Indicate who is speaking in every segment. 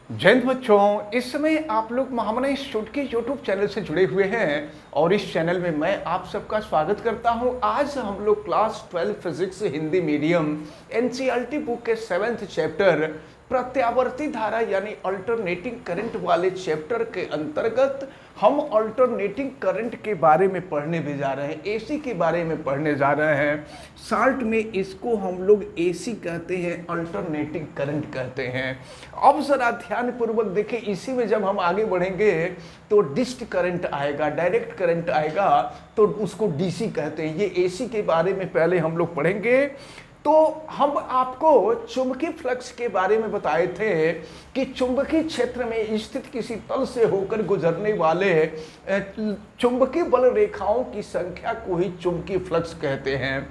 Speaker 1: जय हिंद बच्चों, इस समय आप लोग महामना इंस्टीट्यूट के यूट्यूब चैनल से जुड़े हुए हैं और इस चैनल में मैं आप सबका स्वागत करता हूं। आज हम लोग class 12 physics Hindi medium NCERT book के 7th चैप्टर प्रत्यावर्ती धारा यानी अल्टरनेटिंग करंट वाले चैप्टर के अंतर्गत हम अल्टरनेटिंग करंट के बारे में पढ़ने भी जा रहे हैं, एसी के बारे में पढ़ने जा रहे हैं। शॉर्ट में इसको हम लोग एसी कहते हैं, अल्टरनेटिंग करंट कहते हैं। अब जरा ध्यान पूर्वक देखें, इसी में जब हम आगे बढ़ेंगे तो डिस्ट करंट आएगा, डायरेक्ट करंट आएगा तो उसको डीसी कहते हैं। ये एसी के बारे में पहले हम लोग पढ़ेंगे। तो हम आपको चुंबकीय फ्लक्स के बारे में बताए थे कि चुंबकीय क्षेत्र में स्थित किसी तल से होकर गुजरने वाले चुंबकीय बल रेखाओं की संख्या को ही चुंबकीय फ्लक्स कहते हैं।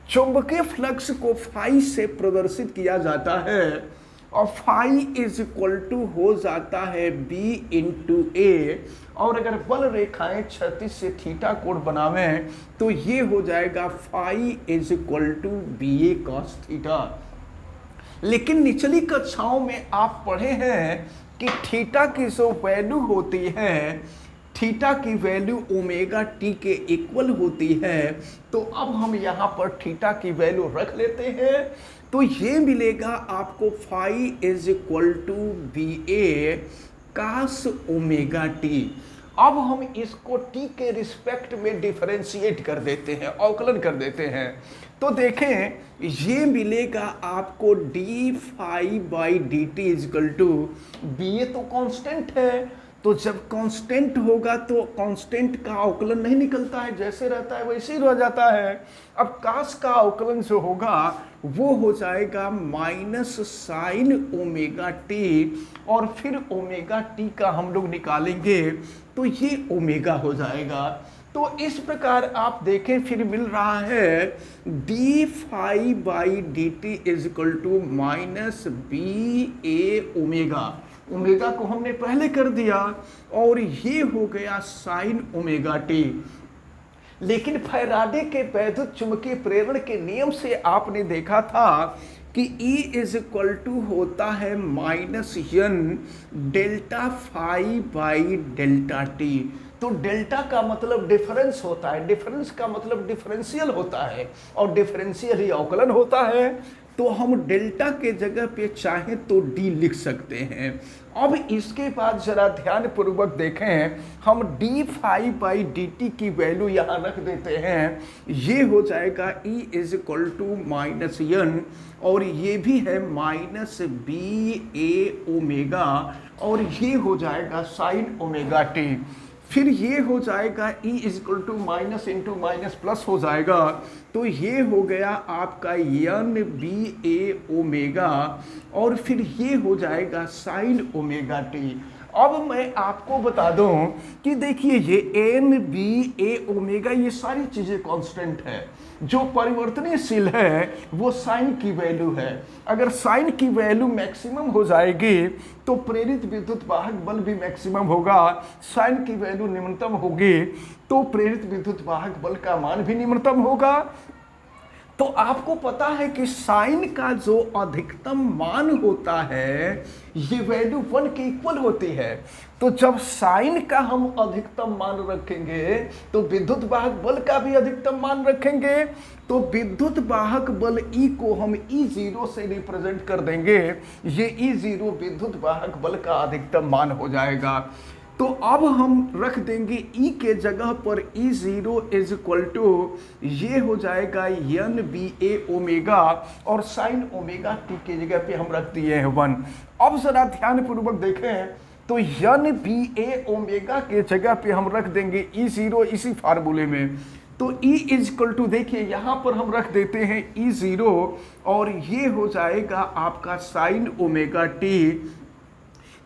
Speaker 1: चुंबकीय फ्लक्स को फाई से प्रदर्शित किया जाता है और फाई इज इक्वल टू हो जाता है बी इंटू ए, और अगर बल रेखाएं क्षैतिज से थीटा कोण बनावें तो ये हो जाएगा phi is equal to B A cos theta. लेकिन निचली कक्षाओं में आप पढ़े हैं कि थीटा की जो वैल्यू होती है, थीटा की वैल्यू ओमेगा टी के इक्वल होती है। तो अब हम यहाँ पर थीटा की वैल्यू रख लेते हैं, तो ये मिलेगा आपको phi is equal to B A cos omega T. अब हम इसको टी के रिस्पेक्ट में डिफरेंशिएट कर देते हैं, अवकलन कर देते हैं। तो देखें, ये मिलेगा आपको d phi by D t is equal to B A तो कांस्टेंट है, तो जब कांस्टेंट होगा तो कांस्टेंट का अवकलन नहीं निकलता है, जैसे रहता है वैसे ही रह जाता है। अब कास का अवकलन जो होगा वो हो जाएगा माइनस साइन ओमेगा टी, और फिर ओमेगा टी का हम लोग निकालेंगे तो ये ओमेगा हो जाएगा। तो इस प्रकार आप देखें, फिर मिल रहा है D phi by D T is equal to minus B A omega. Omega को हमने पहले कर दिया और ये हो गया साइन ओमेगा टी। लेकिन फैराडे के वैद्युत चुंबकीय प्रेरण के नियम से आपने देखा था कि E इज इक्वल टू होता है minus N delta phi by delta T. तो डेल्टा का मतलब डिफरेंस होता है, डिफरेंस का मतलब डिफरेंशियल होता है, और डिफरेंशियल ही अवकलन होता है। तो हम डेल्टा के जगह पे चाहें तो डी लिख सकते हैं। अब इसके बाद जरा ध्यान पूर्वक देखें, हम D phi by D T की वैल्यू यहाँ रख देते हैं। ये हो जाएगा E is equal to minus N, और ये भी है माइनस बी ए ओमेगा, और ये हो जाएगा साइन ओमेगा टी। फिर ये हो जाएगा E is equal to minus into minus plus हो जाएगा, तो ये हो गया आपका एन बी ए ओमेगा, और फिर ये हो जाएगा साइन ओमेगा टी। अब मैं आपको बता दूं कि देखिए, ये एन बी ए ओमेगा ये सारी चीजें कांस्टेंट है, जो परिवर्तनशील है वो साइन की वैल्यू है। अगर साइन की वैल्यू मैक्सिमम हो जाएगी तो प्रेरित विद्युत वाहक बल भी मैक्सिमम होगा, साइन की वैल्यू निम्नतम होगी तो प्रेरित विद्युत वाहक बल का मान भी निम्नतम होगा। तो आपको पता है कि साइन का जो अधिकतम मान होता है ये वैल्यू 1 के इक्वल होती है। तो जब साइन का हम अधिकतम मान रखेंगे तो विद्युत वाहक बल का भी अधिकतम मान रखेंगे। तो विद्युत वाहक बल E को हम E0 से रिप्रेजेंट कर देंगे, ये E0 विद्युत वाहक बल का अधिकतम मान हो जाएगा। तो अब हम रख देंगे E के जगह पर E0 इज इक्वल टू ये हो जाएगा एन बी ए ओमेगा, और साइन ओमेगा टी के जगह पे हम रख दिए हैं 1। अब जरा ध्यान पूर्वक देखें, तो एन बी ए ओमेगा के जगह पे हम रख देंगे E0 इसी फार्मूले में। तो E इज इक्वल टू देखिए यहाँ पर हम रख देते हैं E0, और ये हो जाएगा आपका साइन ओमेगा टी।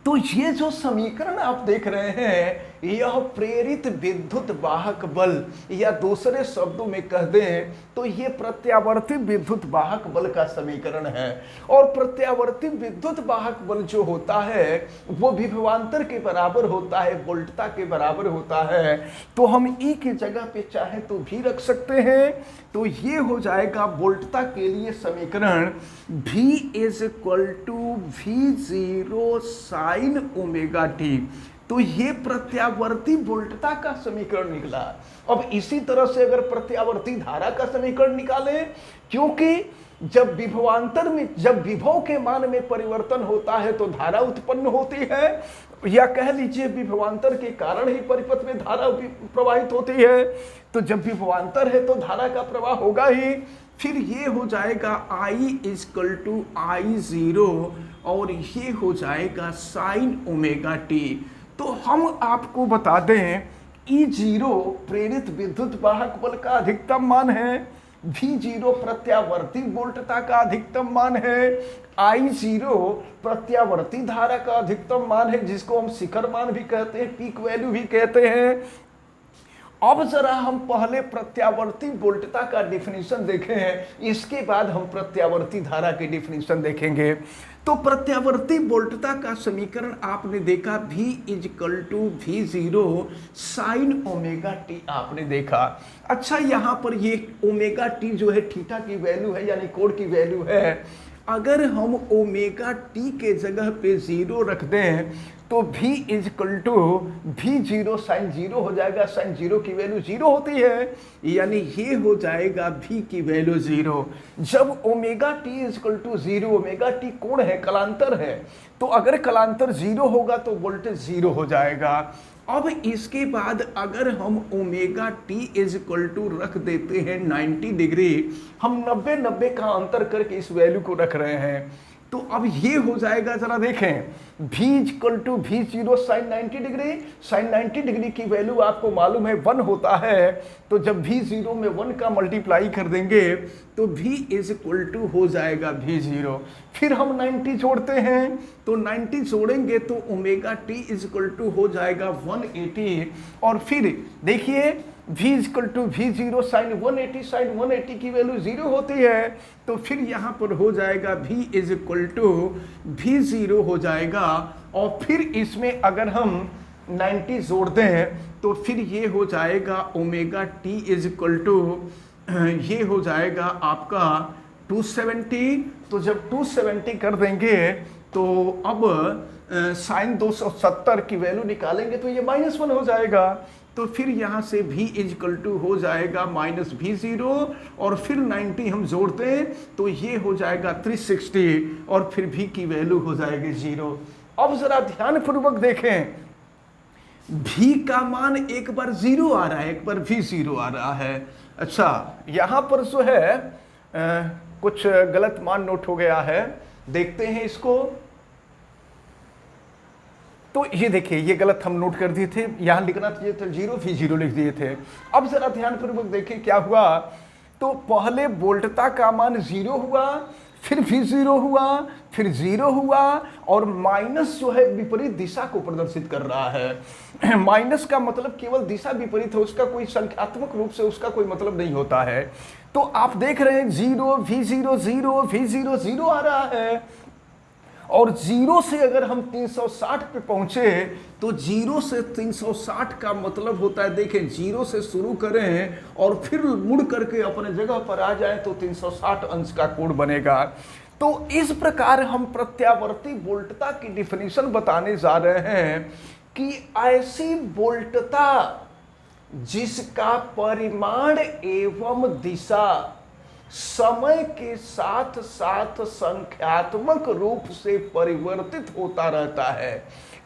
Speaker 1: तो ये जो समीकरण आप देख रहे हैं यह प्रेरित विद्युत वाहक बल, या दूसरे शब्दों में कह दें तो ये प्रत्यावर्ती विद्युत वाहक बल का समीकरण है। और प्रत्यावर्ती विद्युत वाहक बल जो होता है वो विभवांतर के बराबर होता है, वोल्टता के बराबर होता है। तो हम ई की जगह पे चाहे तो भी रख सकते हैं। तो ये हो जाएगा वोल्टता के लिए समीकरण V is equal to V0 sine omega T. तो ये प्रत्यावर्ती वोल्टता का समीकरण निकला। अब इसी तरह से अगर प्रत्यावर्ती धारा का समीकरण निकालें, क्योंकि जब विभवांतर में, जब विभव के मान में परिवर्तन होता है तो धारा उत्पन्न होती है, या कह लीजिए विभवांतर के कारण ही परिपथ में धारा प्रवाहित होती है। तो जब विभवांतर है तो धारा का प्रवाह होगा ही। फिर ये हो जाएगा I इक्वल टू I0 और ये हो जाएगा साइन ओमेगा टी। तो हम आपको बता दें E0 प्रेरित विद्युत वाहक बल का अधिकतम मान है, V0 प्रत्यावर्ती वोल्टता का अधिकतम मान है, I0 प्रत्यावर्ती धारा का अधिकतम मान है, जिसको हम शिखर मान भी कहते हैं, पीक वैल्यू भी कहते हैं। अब जरा हम पहले प्रत्यावर्ती वोल्टता का डिफिनीशन देखें, इसके बाद हम प्रत्यावर्ती धारा की डिफिनीशन देखेंगे। तो प्रत्यावर्ती वोल्टता का समीकरण आपने देखा V equal to V0 sine omega T आपने देखा। अच्छा, यहाँ पर ये ओमेगा टी जो है थीटा की वैल्यू है, यानी कोण की वैल्यू है। अगर हम ओमेगा टी के जगह पे 0 रख दें तो V equal to V0 sign 0 हो जाएगा। साइन 0 की वैल्यू 0 होती है, यानी ये हो जाएगा V की वैल्यू 0। जब omega T equal to 0, omega T कोण है, कलांतर है, तो अगर कलांतर 0 होगा तो वोल्टेज 0 हो जाएगा। अब इसके बाद अगर हम ओमेगा टी इक्वल टू रख देते हैं 90 डिग्री, हम 90 का अंतर करके इस वैल्यू को रख रहे हैं, तो अब ये हो जाएगा, जरा देखें, V equal to V0 sine 90 degree. Sine 90 degree की वैल्यू आपको मालूम है 1 होता है। तो जब V0 में 1 का मल्टीप्लाई कर देंगे तो V इज इक्वल टू हो जाएगा V0। फिर हम 90 जोड़ते हैं, तो 90 जोड़ेंगे तो omega T is equal to हो जाएगा 180। और फिर देखिए V equal to V0 sine 180, sine 180 की वैल्यू 0 होती है, तो फिर यहाँ पर हो जाएगा V is equal to V0 हो जाएगा। और फिर इसमें अगर हम 90 जोड़ दें तो फिर ये हो जाएगा omega T is equal to, ये हो जाएगा आपका 270। तो जब 270 कर देंगे तो अब साइन 270 की वैल्यू निकालेंगे तो ये -1 हो जाएगा। तो फिर यहाँ से V इक्वल टू हो जाएगा -V0 और फिर 90 हम जोड़ते हैं तो ये हो जाएगा 360 और फिर V की वैल्यू हो जाएगी 0। अब जरा ध्यानपूर्वक देखें, V का मान एक बार 0 आ रहा है, एक बार V0 आ रहा है। अच्छा, यहाँ पर जो है कुछ गलत मान नोट हो गया है, देखते हैं इसको। तो ये देखिए, ये गलत हम नोट कर दिए थे, यहाँ लिखना चाहिए था 0, V0 लिख दिए थे। अब जरा ध्यानपूर्वक देखिए क्या हुआ। तो पहले वोल्टता का मान 0 हुआ, फिर V0 हुआ, फिर 0 हुआ, और माइनस जो है विपरीत दिशा को प्रदर्शित कर रहा है। माइनस का मतलब केवल दिशा विपरीत है, उसका कोई संख्यात्मक रूप से उसका कोई मतलब नहीं होता है। तो आप देख रहे हैं 0 V0 0 V0 0 आ रहा है, और 0 से अगर हम 360 पे पहुंचे तो 0 से 360 का मतलब होता है, देखें 0 से शुरू करें और फिर मुड़ करके अपने जगह पर आ जाएं तो 360 अंश का कोण बनेगा। तो इस प्रकार हम प्रत्यावर्ती वोल्टता की डिफिनीशन बताने जा रहे हैं कि ऐसी वोल्टता जिसका परिमाण एवं दिशा समय के साथ साथ संख्यात्मक रूप से परिवर्तित होता रहता है,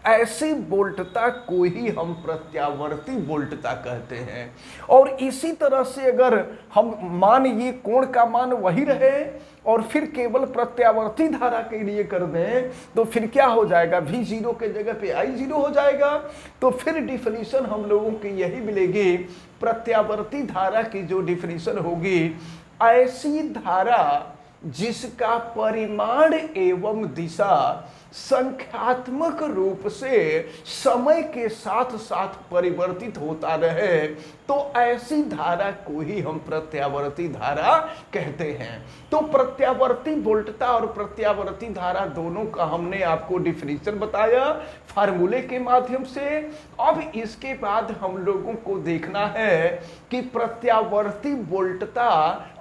Speaker 1: ऐसी वोल्टता को ही हम प्रत्यावर्ती वोल्टता कहते हैं। और इसी तरह से अगर हम मान ये कोण का मान वही रहे और फिर केवल प्रत्यावर्ती धारा के लिए कर दें तो फिर क्या हो जाएगा, V0 के जगह पे I0 हो जाएगा। तो फिर डिफिनीशन हम लोगों की यही मिलेगी, प्रत्यावर्ती धारा की जो डिफिनीशन होगी, ऐसी धारा जिसका परिमाण एवं दिशा संख्यात्मक रूप से समय के साथ साथ परिवर्तित होता रहे, तो ऐसी धारा को ही हम प्रत्यावर्ती धारा कहते हैं। तो प्रत्यावर्ती वोल्टता और प्रत्यावर्ती धारा दोनों का हमने आपको डिफिनीशन बताया फार्मूले के माध्यम से। अब इसके बाद हम लोगों को देखना है कि प्रत्यावर्ती वोल्टता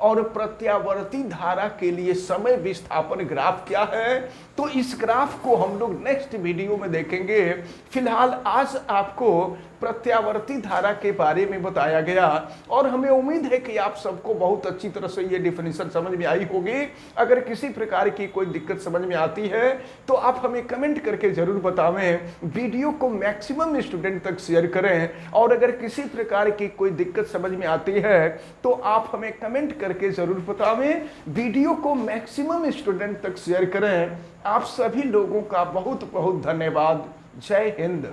Speaker 1: और प्रत्यावर्ती धारा के लिए समय विस्थापन ग्राफ क्या है। तो इस ग्राफ को हम लोग नेक्स्ट वीडियो में देखेंगे। फिलहाल आज आपको प्रत्यावर्ती धारा के बारे में बताया गया और हमें उम्मीद है कि आप सबको बहुत अच्छी तरह से ये डिफिनीशन समझ में आई होगी। अगर किसी प्रकार की कोई दिक्कत समझ में आती है तो आप हमें कमेंट करके जरूर बतावें। वीडियो को मैक्सिमम स्टूडेंट तक शेयर करें और अगर किसी प्रकार की कोई दिक्कत समझ में आती है तो आप हमें कमेंट करके जरूर बतावें। वीडियो को मैक्सिमम स्टूडेंट तक शेयर करें। आप सभी लोगों का बहुत बहुत धन्यवाद। जय हिंद।